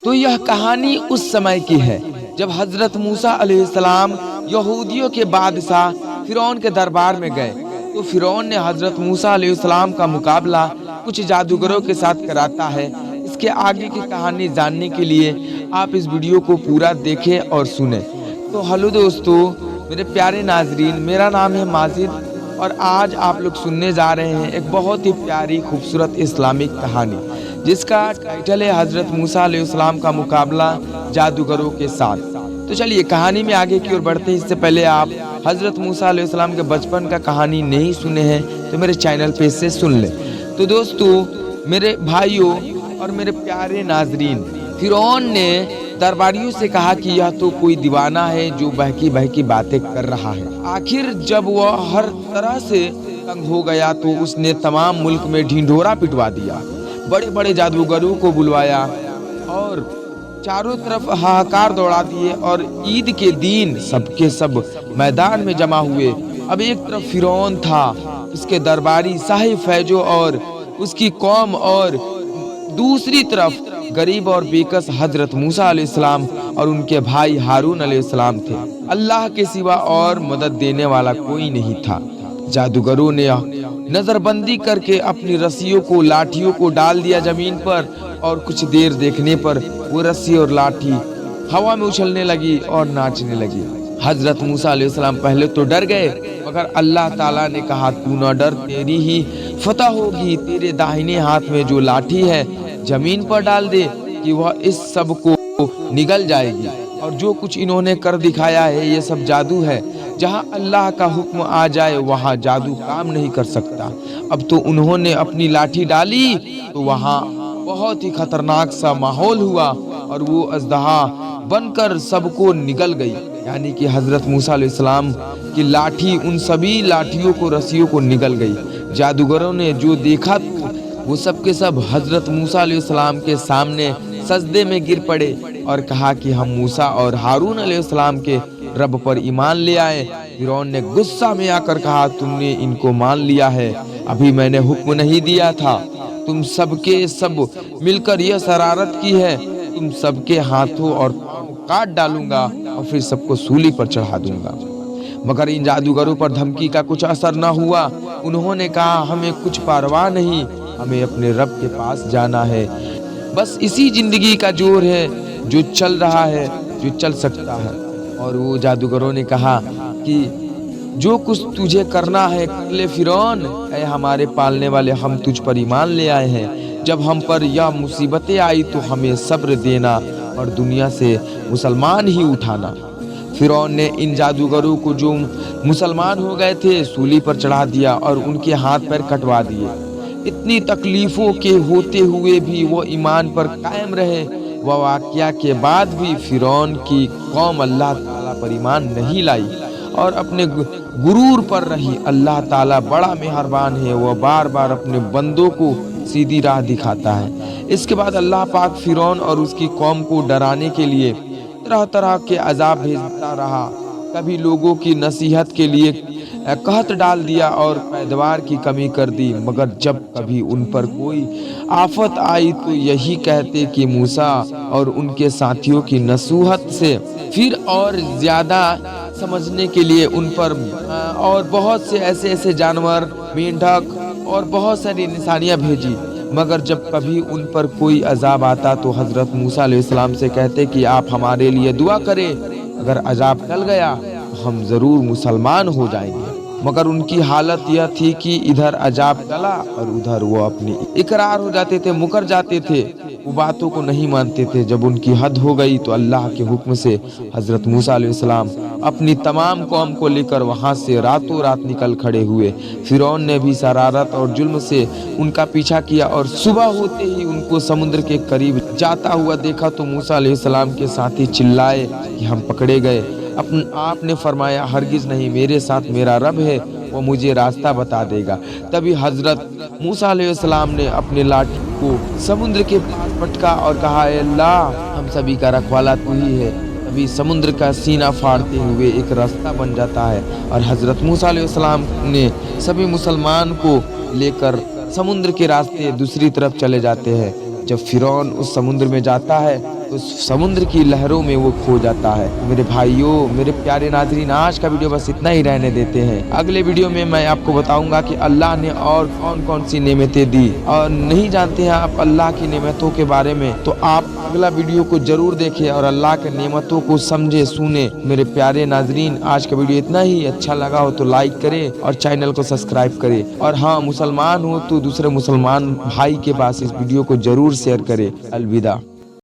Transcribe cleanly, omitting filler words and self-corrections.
تو यह कहानी उस समय की है जब हजरत मूसा अलैहिस्सलाम यहूदियों के बादशाह फिरौन के दरबार में गए। तो फिरौन ने हजरत मूसा अलैहिस्सलाम का मुकाबला कुछ जादूगरों के साथ कराता है। इसके आगे की कहानी जानने के लिए आप इस वीडियो को पूरा देखें और सुनें। तो हेलो दोस्तों, मेरे प्यारे नाजरीन, मेरा नाम है माजिद और आज आप लोग सुनने जा रहे हैं एक बहुत ही प्यारी खूबसूरत इस्लामिक कहानी जिसका टाइटल है हजरत मूसा अलैहिस्सलाम का मुकाबला जादूगरों के साथ। तो चलिए कहानी में आगे की ओर बढ़ते हैं। इससे पहले आप हजरत मूसा अलैहिस्सलाम के बचपन का कहानी नहीं सुने हैं तो मेरे चैनल पे से सुन लें। तो दोस्तों, मेरे भाइयों और मेरे प्यारे नाजरीन, फिरौन ने दरबारियों से कहा कि यह तो कोई दीवाना है जो बहकी बहकी बातें कर रहा है। आखिर जब वह हर तरह से तंग हो गया तो उसने तमाम मुल्क में ढिंढोरा पिटवा दिया, बड़े बड़े जादूगरों को बुलवाया और चारों तरफ हाहाकार दौड़ा दिए और ईद के दिन सबके सब मैदान में जमा हुए। अब एक तरफ फिरौन था, उसके दरबारी साहिब फैजो और उसकी कौम, और दूसरी तरफ गरीब और बेकस हजरत मूसा अलैहिस्सलाम और उनके भाई हारून अलैहिस्सलाम थे। अल्लाह के सिवा और मदद देने वाला कोई नहीं था। जादूगरों ने नजरबंदी करके अपनी रस्सियों को, लाठियों को डाल दिया जमीन पर और कुछ देर देखने पर वो रस्सी और लाठी हवा में उछलने लगी और नाचने लगी। हजरत मूसा अलैहिस्सलाम पहले तो डर गए, मगर अल्लाह ताला ने कहा, तू न डर, तेरी ही फतह होगी। तेरे दाहिने हाथ में जो लाठी है जमीन पर डाल दे कि वह इस सब को निगल जाएगी। और जो कुछ इन्होंने कर दिखाया है ये सब जादू है। जहां अल्लाह का हुक्म आ जाए वहां जादू काम नहीं कर सकता। अब तो उन्होंने अपनी लाठी डाली तो वहां बहुत ही खतरनाक सा माहौल हुआ और वो अजदहा बनकर सबको निगल गई। यानी कि हजरत मूसा अलैहिस्सलाम की लाठी उन सभी लाठियों को, रस्सियों को निगल गई। जादूगरों ने जो देखा वो सब के सब हजरत मूसा अलैहिस्सलाम के सामने सजदे में गिर पड़े और कहा कि हम मूसा और हारून अलैहिस्सलाम के रब पर ईमान ले आए। फिरौन ने गुस्सा में आकर कहा, तुमने इनको मान लिया है, अभी मैंने हुक्म नहीं दिया था। तुम सबके सब मिलकर यह शरारत की है, तुम सबके हाथों और काट डालूंगा और फिर सबको सूली पर चढ़ा दूंगा। मगर इन जादूगरों पर धमकी का कुछ असर न हुआ। उन्होंने कहा, हमें कुछ परवाह नहीं, हमें अपने रब के पास जाना है। बस इसी जिंदगी का जोर है जो चल रहा है, जो चल सकता है। और वो जादूगरों ने कहा कि जो कुछ तुझे करना है कर ले फिरौन, ऐ हमारे पालने वाले, हम तुझ पर ईमान ले आए हैं। जब हम पर यह मुसीबतें आई तो हमें सब्र देना और दुनिया से मुसलमान ही उठाना। फिरौन ने इन जादूगरों को जो मुसलमान हो गए थे सूली पर चढ़ा दिया और उनके हाथ पैर कटवा दिए। इतनी तकलीफों के होते हुए भी वो ईमान पर कायम रहे। वह वाकया के बाद भी फिरौन की कौम अल्लाह ताला पर ईमान नहीं लाई और अपने गुरूर पर रही। अल्लाह ताला बड़ा मेहरबान है, वह बार बार अपने बंदों को सीधी राह दिखाता है। इसके बाद अल्लाह पाक फिरौन और उसकी कौम को डराने के लिए तरह तरह के अजाब भेजता रहा। कभी लोगों की नसीहत के लिए कहत डाल दिया और पैदावार की कमी कर दी, मगर जब कभी उन पर कोई आफत आई तो यही कहते कि मूसा और उनके साथियों की नसूहत से फिर और ज्यादा समझने के लिए उन पर और बहुत से ऐसे ऐसे जानवर, मेंढक और बहुत सारी निशानियां भेजी। मगर जब कभी उन पर कोई अजाब आता तो हजरत मूसा अलैहिस्सलाम से कहते कि आप हमारे लिए दुआ करें, अगर अजाब टल गया तो हम जरूर मुसलमान हो जाएंगे। मगर उनकी हालत यह थी कि इधर अजाब टला और उधर वो अपनी इकरार हो जाते थे, मुकर जाते थे, वो बातों को नहीं मानते थे। जब उनकी हद हो गई तो अल्लाह के हुक्म से हजरत मूसा अलैहिस्सलाम अपनी तमाम कौम को लेकर वहां से रातों रात निकल खड़े हुए। फिरौन ने भी शरारत और जुल्म से उनका पीछा किया और सुबह होते ही उनको समुद्र के करीब जाता हुआ देखा तो मूसा अलैहिस्सलाम के साथी चिल्लाए कि हम पकड़े गए। आपने फरमाया, हरगिज नहीं, मेरे साथ मेरा रब है, वो मुझे रास्ता बता देगा। तभी हजरत मूसा अलैहिस्सलाम ने अपने लाठी को समुद्र के पास पटका और कहा, अल्लाह, हम सभी का रखवाला तू ही है। तभी समुद्र का सीना फाड़ते हुए एक रास्ता बन जाता है और हजरत मूसा अलैहिस्सलाम ने सभी मुसलमान को लेकर समुद्र के रास्ते दूसरी तरफ चले जाते हैं। जब फिरौन उस समुद्र में जाता है तो समुद्र की लहरों में वो खो जाता है। मेरे भाइयों, मेरे प्यारे नाज़रीन, आज का वीडियो बस इतना ही रहने देते हैं। अगले वीडियो में मैं आपको बताऊंगा कि अल्लाह ने और कौन कौन सी नेमतें दी, और नहीं जानते हैं आप अल्लाह की नेमतों के बारे में तो आप अगला वीडियो को जरूर देखें और अल्लाह के नेमतों को समझे सुने। मेरे प्यारे नाजरीन, आज का वीडियो इतना ही। अच्छा लगा हो तो लाइक करें और चैनल को सब्सक्राइब करें, और हाँ, मुसलमान हो तो दूसरे मुसलमान भाई के पास इस वीडियो को जरूर शेयर करें। अलविदा।